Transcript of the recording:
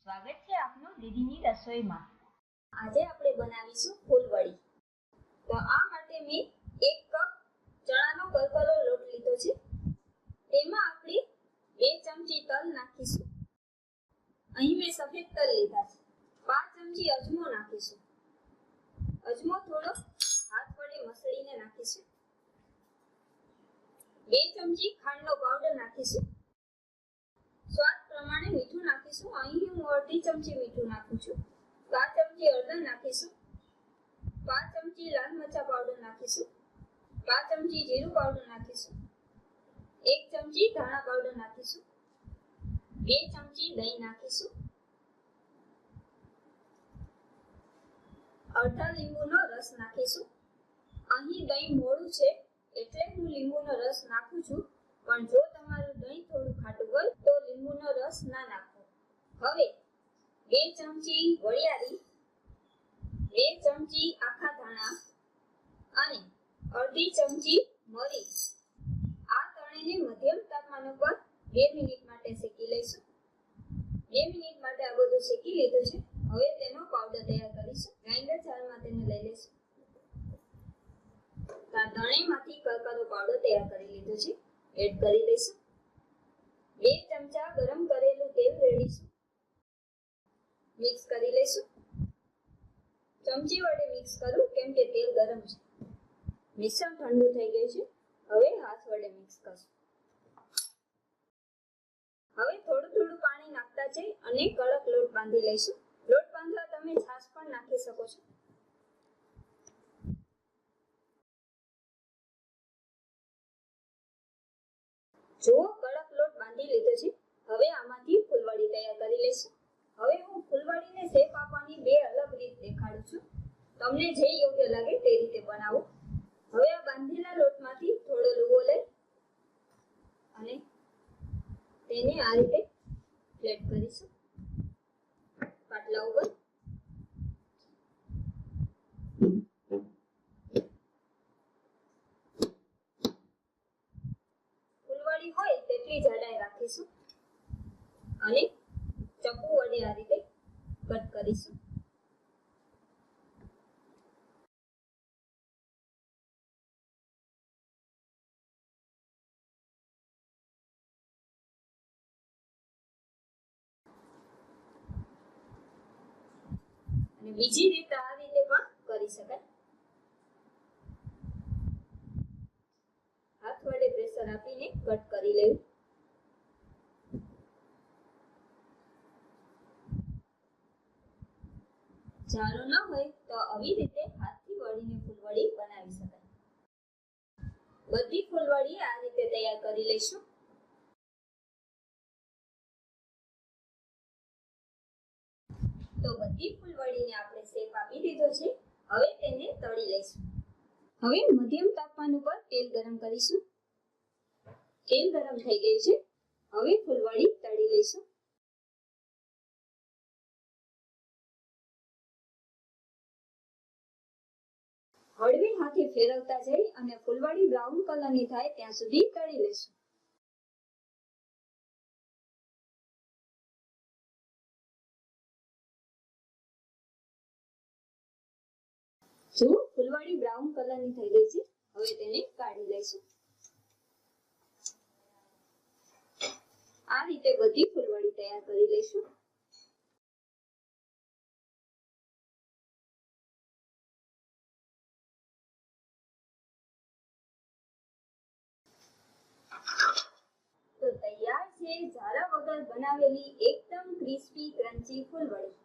સ્વાગત છે આપનું દીદીની રસોઈમાં। આજે આપણે બનાવીશું ફૂલવડી। તો આ માટે મેં 1 કપ ચણાનો કરકરો લોટ લીધો છે। તેમાં આપણે 2 ચમચી તલ નાખીશું। અહીં મેં સફેદ તલ લીધા છે। 5 ચમચી અજમો નાખીશું। અજમો થોડો હાથ વડે મસળીને નાખીશું। 2 ચમચી ખાંડનો પાવડર નાખીશું। સ્વાદ પ્રમાણે મીઠું નાખીશું। અહીં હું અડધી ચમચી મીઠું નાખું છું। 5 ચમચી હળદર નાખીશું। 5 ચમચી લાલ મરચા પાવડર નાખીશું। 5 ચમચી જીરું પાવડર નાખીશું। 1 ચમચી ધાણા પાવડર નાખીશું। 2 ચમચી દહીં નાખીશું। અડધા લીંબુનો રસ નાખીશું। અહીં દહીં મોળું છે એટલે હું લીંબુનો રસ નાખું છું, પણ જો તમારું દહીં થોડું ખાટું હોય તો લીંબુનો રસ ના નાખો। હવે 2 ચમચી વરિયાળી, 2 ચમચી આખા ધાણા અને અડધી ચમચી મરી આ ત્રણેયને મધ્યમ તાપમાન ઉપર 2 મિનિટ માટે શેકી લઈશું। 2 મિનિટ માટે આ બધું શેકી લીધું છે। હવે તેનો પાવડર તૈયાર કરીશું। ગ્રાઇન્ડર જારમાં તેને લઈ લઈશું। ત્રણેયમાંથી કરકરો પાવડર તૈયાર કરી લીધો છે, એડ કરી દઈશું। 2 ચમચા ગરમ કરેલું તેલ રેડીશું। મિક્સ કરી લઈશું। ચમચી વડે મિક્સ કરું કેમ કે તેલ ગરમ છે। મિશ્રણ ઠંડુ થઈ ગયું છે। હવે હાથ વડે મિક્સ કરશું। હવે થોડું થોડું પાણી નાખતા જઈ અને કડક લોટ બાંધી લઈશું। લોટ બાંધવા તમે છાશ પણ નાખી શકો છો। જો કડક લોટ બાંધી લીધો છે, હવે આમાંથી ફૂલવડી તૈયાર કરી લઈશું। હવે હું ફૂલવડીને શેપ આપવાની 2 અલગ રીત દેખાડું છું। તમને જે યોગ્ય લાગે તે રીતે બનાવો। હવે આ બાંધેલા લોટમાંથી થોડો લુવો લઈ અને તેને આ રીતે ફ્લેટ કરીશું પાટલા ઉપર। ફૂલવડી હોય તેટલી જાડાઈ રાખીશું અને ચપ્પુ વડે આ રીતે કટ કરીશું। અને બીજી રીતે આ રીતે પણ કરી શકાય। હાથ વડે પ્રેશર આપીને કટ કરી લેવું। જારો ન હોય તો આવી રીતે હાથથી વળીને ફૂલવડી બનાવી શકાય। બધી ફૂલવડી આ રીતે તૈયાર કરી લઈશું। તો બધી ફૂલવડીને આપણે શેપ આપી દીધો છે। હવે તેને તળી લઈશું। હવે મધ્યમ તાપમાન ઉપર તેલ ગરમ કરીશું। તેલ ગરમ થઈ ગયું છે। હવે ફૂલવડી તળી લઈશું। હળવી હાથે ફેરવતા જઈ અને ફૂલવડી બ્રાઉન કલરની થાય ત્યાં સુધી તળી લઈશું। જો ફૂલવડી બ્રાઉન કલરની થઈ ગઈ છે, હવે તેને કાઢી લઈશું। આ રીતે બધી ફૂલવડી તૈયાર કરી લઈશું। તો તૈયાર છે ઝારા વગર બનાવેલી એકદમ ક્રિસ્પી ક્રન્ચી ફૂલવડી।